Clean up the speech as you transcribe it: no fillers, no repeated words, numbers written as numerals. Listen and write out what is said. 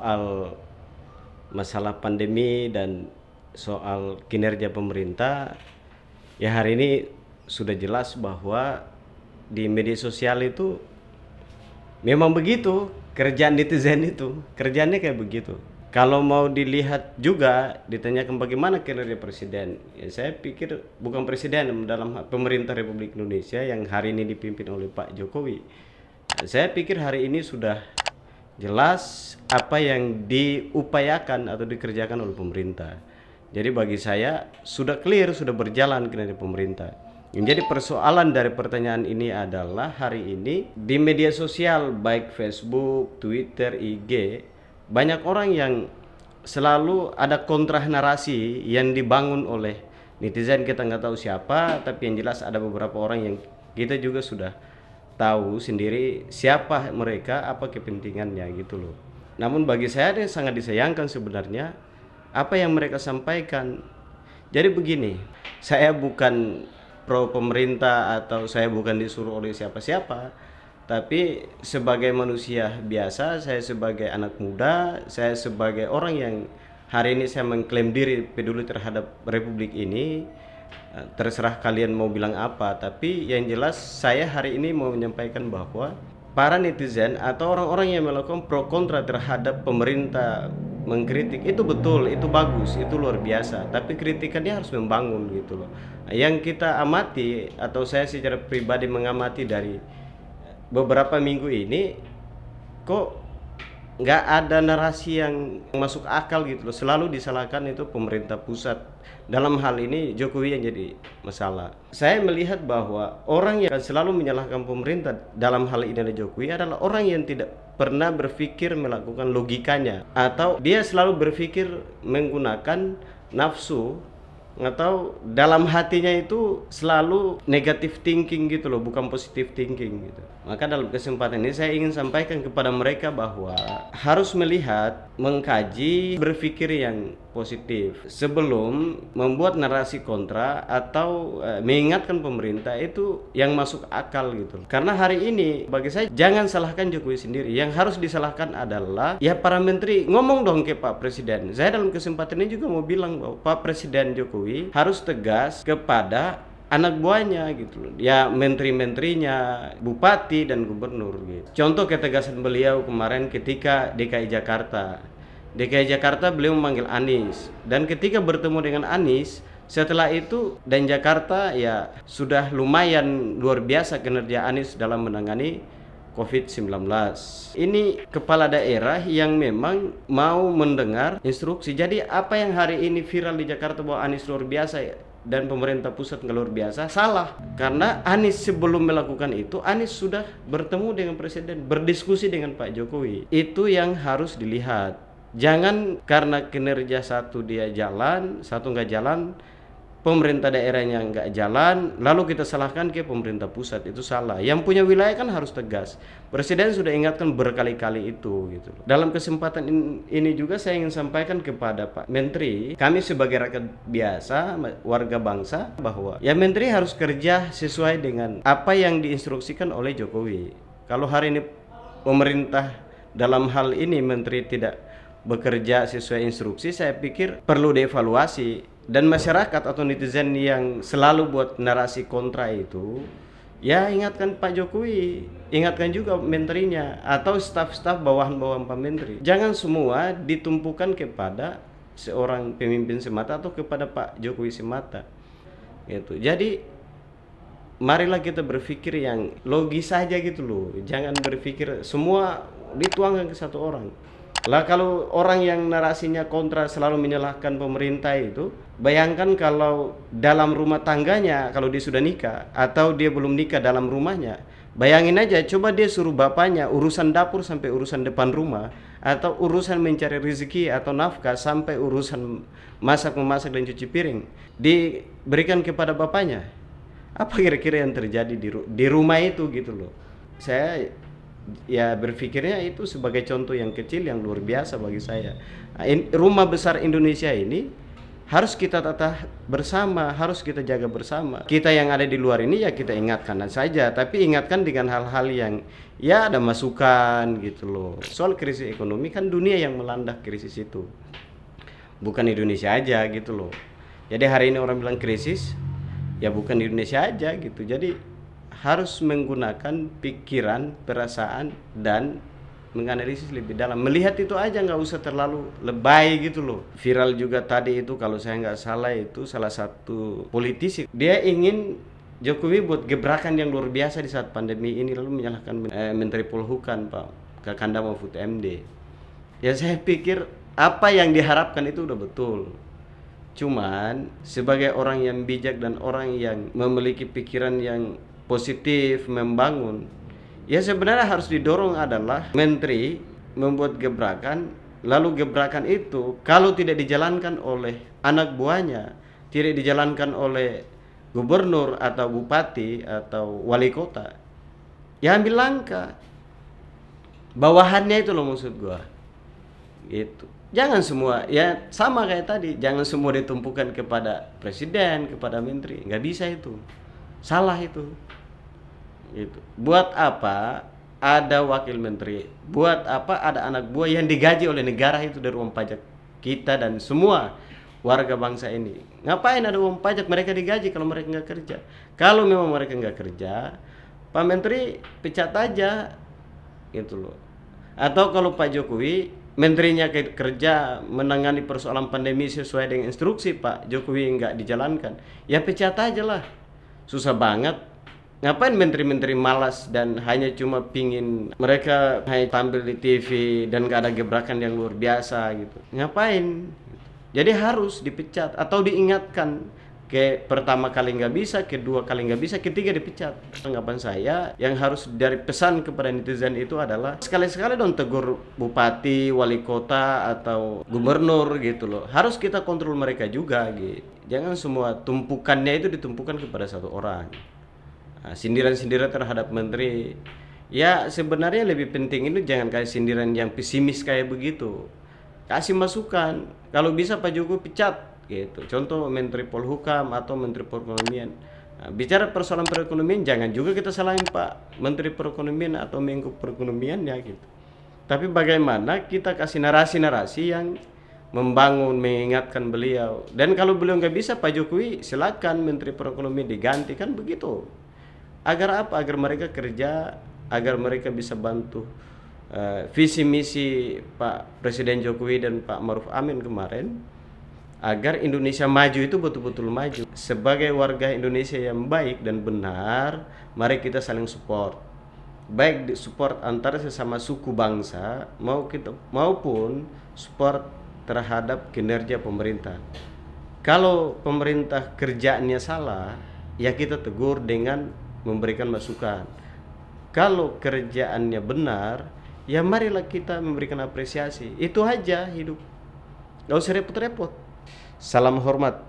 soal masalah pandemi dan soal kinerja pemerintah, ya hari ini sudah jelas bahwa di media sosial itu memang begitu kerjaan netizen itu, kerjaannya kayak begitu. Kalau mau dilihat juga, ditanyakan bagaimana kinerja presiden, ya saya pikir bukan presiden dalam pemerintah Republik Indonesia yang hari ini dipimpin oleh Pak Jokowi. Saya pikir hari ini sudah jelas apa yang diupayakan atau dikerjakan oleh pemerintah. Jadi bagi saya sudah clear, sudah berjalan kinerja pemerintah. Yang jadi persoalan dari pertanyaan ini adalah hari ini di media sosial baik Facebook, Twitter, IG, banyak orang yang selalu ada kontra narasi yang dibangun oleh netizen, kita nggak tahu siapa, tapi yang jelas ada beberapa orang yang kita juga sudah tahu sendiri siapa mereka, apa kepentingannya gitu loh. Namun bagi saya ini sangat disayangkan sebenarnya apa yang mereka sampaikan. Jadi begini, saya bukan pro pemerintah atau saya bukan disuruh oleh siapa-siapa, tapi sebagai manusia biasa, saya sebagai anak muda, saya sebagai orang yang hari ini saya mengklaim diri peduli terhadap Republik ini. Terserah kalian mau bilang apa, tapi yang jelas saya hari ini mau menyampaikan bahwa para netizen atau orang-orang yang melakukan pro kontra terhadap pemerintah mengkritik itu betul, itu bagus, itu luar biasa, tapi kritikannya harus membangun gitu loh. Yang kita amati atau saya secara pribadi mengamati dari beberapa minggu ini, kok nggak ada narasi yang masuk akal gitu loh. Selalu disalahkan itu pemerintah pusat, dalam hal ini Jokowi yang jadi masalah. Saya melihat bahwa orang yang selalu menyalahkan pemerintah dalam hal ini adalah Jokowi adalah orang yang tidak pernah berpikir melakukan logikanya, atau dia selalu berpikir menggunakan nafsu, atau dalam hatinya itu selalu negatif thinking gitu loh, bukan positive thinking gitu. Maka dalam kesempatan ini saya ingin sampaikan kepada mereka bahwa harus melihat, mengkaji, berpikir yang positif sebelum membuat narasi kontra atau mengingatkan pemerintah itu yang masuk akal gitu. Karena hari ini bagi saya jangan salahkan Jokowi sendiri, yang harus disalahkan adalah ya para menteri. Ngomong dong ke Pak Presiden. Saya dalam kesempatan ini juga mau bilang bahwa Pak Presiden Jokowi harus tegas kepada anak buahnya gitu loh, ya menteri-menterinya, bupati dan gubernur gitu. Contoh ketegasan beliau kemarin ketika DKI Jakarta beliau memanggil Anies, dan ketika bertemu dengan Anies setelah itu, dan Jakarta ya sudah lumayan luar biasa kinerja Anies dalam menangani COVID-19. Ini kepala daerah yang memang mau mendengar instruksi. Jadi apa yang hari ini viral di Jakarta bahwa Anies luar biasa ya, dan pemerintah pusat nggak luar biasa, salah. Karena Anies sebelum melakukan itu, Anies sudah bertemu dengan presiden, berdiskusi dengan Pak Jokowi. Itu yang harus dilihat. Jangan karena kinerja satu dia jalan, satu nggak jalan, pemerintah daerahnya nggak jalan, lalu kita salahkan ke pemerintah pusat. Itu salah. Yang punya wilayah kan harus tegas. Presiden sudah ingatkan berkali-kali itu gitu. Dalam kesempatan ini juga saya ingin sampaikan kepada Pak Menteri, kami sebagai rakyat biasa, warga bangsa, bahwa ya Menteri harus kerja sesuai dengan apa yang diinstruksikan oleh Jokowi. Kalau hari ini pemerintah dalam hal ini Menteri tidak bekerja sesuai instruksi, saya pikir perlu dievaluasi. Dan masyarakat atau netizen yang selalu buat narasi kontra itu, ya ingatkan Pak Jokowi, ingatkan juga menterinya atau staf-staf bawahan-bawahan Pak Menteri. Jangan semua ditumpukan kepada seorang pemimpin semata atau kepada Pak Jokowi semata gitu. Jadi marilah kita berpikir yang logis saja gitu loh. Jangan berpikir semua dituangkan ke satu orang. Lah kalau orang yang narasinya kontra selalu menyalahkan pemerintah itu, bayangkan kalau dalam rumah tangganya, kalau dia sudah nikah atau dia belum nikah dalam rumahnya, bayangin aja, coba dia suruh bapaknya urusan dapur sampai urusan depan rumah, atau urusan mencari rezeki atau nafkah sampai urusan masak-memasak dan cuci piring diberikan kepada bapaknya. Apa kira-kira yang terjadi di rumah itu gitu loh. Saya ya berpikirnya itu sebagai contoh yang kecil yang luar biasa bagi saya. Rumah besar Indonesia ini harus kita tata bersama, harus kita jaga bersama. Kita yang ada di luar ini ya kita ingatkan saja, tapi ingatkan dengan hal-hal yang ya ada masukan gitu loh. Soal krisis ekonomi kan dunia yang melanda krisis itu, bukan Indonesia aja gitu loh. Jadi hari ini orang bilang krisis, ya bukan di Indonesia aja gitu. Jadi harus menggunakan pikiran, perasaan, dan menganalisis lebih dalam. Melihat itu aja, nggak usah terlalu lebay gitu loh. Viral juga tadi itu, kalau saya nggak salah itu salah satu politisi, dia ingin Jokowi buat gebrakan yang luar biasa di saat pandemi ini, lalu menyalahkan Menteri Polhukam Pak Kakanda Mahfud MD. Ya saya pikir apa yang diharapkan itu udah betul. Cuman sebagai orang yang bijak dan orang yang memiliki pikiran yang positif, membangun, ya sebenarnya harus didorong adalah menteri membuat gebrakan, lalu gebrakan itu kalau tidak dijalankan oleh anak buahnya, tidak dijalankan oleh gubernur atau bupati atau wali kota, ya ambil langkah. Bawahannya itu loh maksud gua. Gitu. Jangan semua, ya sama kayak tadi, jangan semua ditumpukan kepada presiden, kepada menteri, nggak bisa itu. Salah itu. Gitu. Buat apa ada wakil menteri? Buat apa ada anak buah yang digaji oleh negara itu dari uang pajak kita dan semua warga bangsa ini? Ngapain ada uang pajak? Mereka digaji kalau mereka nggak kerja. Kalau memang mereka nggak kerja, Pak Menteri pecat aja, gitu loh. Atau kalau Pak Jokowi menterinya kerja menangani persoalan pandemi sesuai dengan instruksi Pak Jokowi nggak dijalankan, ya pecat aja lah. Susah banget. Ngapain menteri-menteri malas dan hanya cuma pingin mereka hanya tampil di TV dan gak ada gebrakan yang luar biasa gitu. Ngapain? Jadi harus dipecat atau diingatkan. Pertama kali nggak bisa, kedua kali nggak bisa, ketiga dipecat. Tanggapan saya yang harus dari pesan kepada netizen itu adalah sekali-sekali dong tegur bupati, wali kota atau gubernur gitu loh. Harus kita kontrol mereka juga gitu. Jangan semua tumpukannya itu ditumpukan kepada satu orang. Nah, sindiran-sindiran terhadap menteri, ya sebenarnya lebih penting itu jangan kasih sindiran yang pesimis kayak begitu. Kasih masukan, kalau bisa Pak Jokowi pecat gitu. Contoh Menteri Polhukam atau Menteri Perekonomian. Nah, bicara persoalan perekonomian jangan juga kita salahin Pak Menteri Perekonomian atau Menko Perekonomiannya gitu. Tapi bagaimana kita kasih narasi-narasi yang membangun, mengingatkan beliau. Dan kalau beliau nggak bisa Pak Jokowi silakan Menteri Perekonomian diganti, kan begitu. Agar apa? Agar mereka kerja, agar mereka bisa bantu visi misi Pak Presiden Jokowi dan Pak Maruf Amin kemarin, agar Indonesia maju itu betul-betul maju. Sebagai warga Indonesia yang baik dan benar, mari kita saling support. Baik support antara sesama suku bangsa maupun support terhadap kinerja pemerintah. Kalau pemerintah kerjaannya salah, ya kita tegur dengan memberikan masukan. Kalau kerjaannya benar, ya marilah kita memberikan apresiasi. Itu aja hidup. Gak usah repot-repot. Salam hormat.